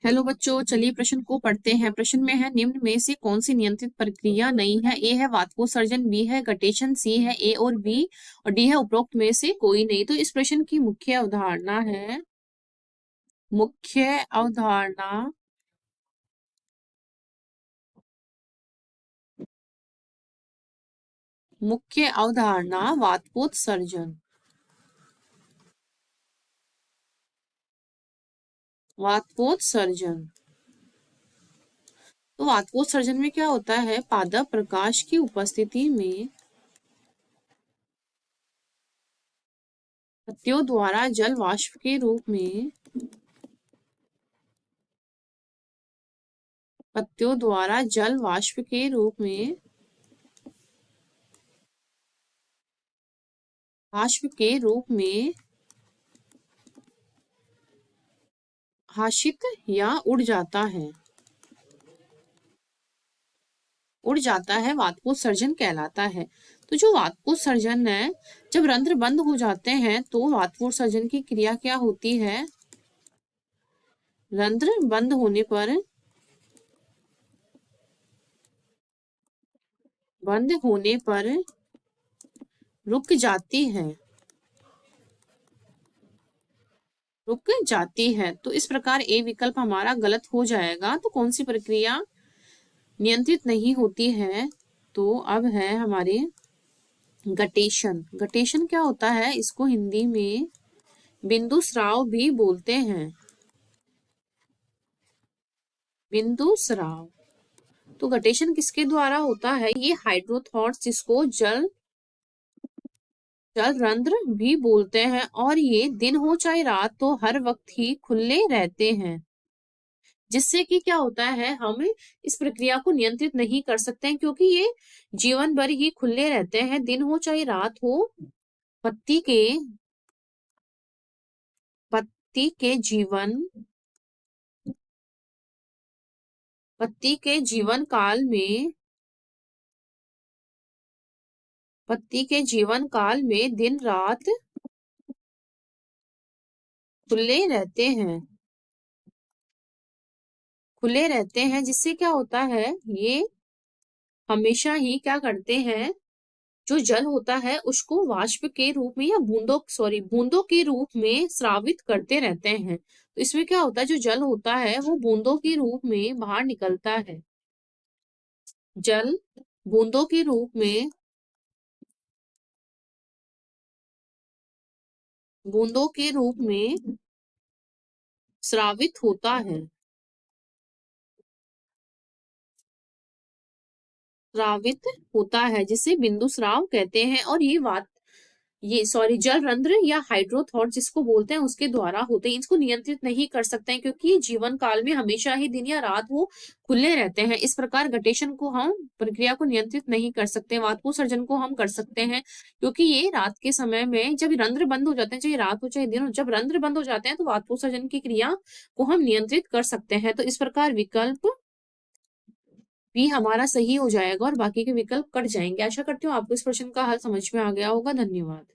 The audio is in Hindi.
हेलो बच्चों, चलिए प्रश्न को पढ़ते हैं। प्रश्न में है, निम्न में से कौन सी नियंत्रित प्रक्रिया नहीं है? ए है वाष्पोत्सर्जन, बी है गटेशन, सी है ए और बी, और डी है उपरोक्त में से कोई नहीं। तो इस प्रश्न की मुख्य अवधारणा है, मुख्य अवधारणा मुख्य अवधारणा वाष्पोत्सर्जन। वाष्पोत्सर्जन तो वाष्पोत्सर्जन में क्या होता है? पादप प्रकाश की उपस्थिति में पत्तियों द्वारा जल वाष्प के रूप में पत्तियों द्वारा जल वाष्प के रूप में वाष्प के रूप में भाषित या उड़ जाता है वाष्पोत्सर्जन कहलाता है। तो जो वाष्पोत्सर्जन है, जब रंध्र बंद हो जाते हैं तो वाष्पोत्सर्जन की क्रिया क्या होती है? रंध्र बंद होने पर रुक जाती है। तो इस प्रकार ए विकल्प हमारा गलत हो जाएगा। तो कौन सी प्रक्रिया नियंत्रित नहीं होती है? तो अब है हमारे गटेशन। गटेशन क्या होता है? इसको हिंदी में बिंदु स्राव भी बोलते हैं। बिंदु स्राव। तो गटेशन किसके द्वारा होता है? ये हाइड्रोथॉट्स, जिसको जल रंध्र भी बोलते हैं, और ये दिन हो चाहे रात तो हर वक्त ही खुले रहते हैं। जिससे कि क्या होता है, हम इस प्रक्रिया को नियंत्रित नहीं कर सकते हैं, क्योंकि ये जीवन भर ही खुले रहते हैं, दिन हो चाहे रात हो। पत्ती के पत्ती के जीवन पत्ती के जीवन काल में दिन रात खुले रहते हैं। जिससे क्या होता है, ये हमेशा ही क्या करते हैं, जो जल होता है उसको वाष्प के रूप में या बूंदों के रूप में स्रावित करते रहते हैं। तो इसमें क्या होता है, जो जल होता है वो बूंदों के रूप में बाहर निकलता है। जल बूंदों के रूप में स्रावित होता है, जिसे बिंदु स्राव कहते हैं। और जल रंध्र या हाइड्रोथॉट जिसको बोलते हैं, उसके द्वारा होते हैं। इसको नियंत्रित नहीं कर सकते हैं, क्योंकि जीवन काल में हमेशा ही दिन या रात वो खुले रहते हैं। इस प्रकार गटेशन को हम प्रक्रिया को नियंत्रित नहीं कर सकते। वाष्पोत्सर्जन को हम कर सकते हैं, क्योंकि ये रात के समय में जब रंध्र बंद हो जाते हैं, चाहे रात हो चाहे दिन हो, जब रंध्र बंद हो जाते हैं तो वाष्पोत्सर्जन की क्रिया को हम नियंत्रित कर सकते हैं। तो इस प्रकार विकल्प भी हमारा सही हो जाएगा और बाकी के विकल्प कट जाएंगे। आशा करती हूँ आपको इस प्रश्न का हल समझ में आ गया होगा। धन्यवाद।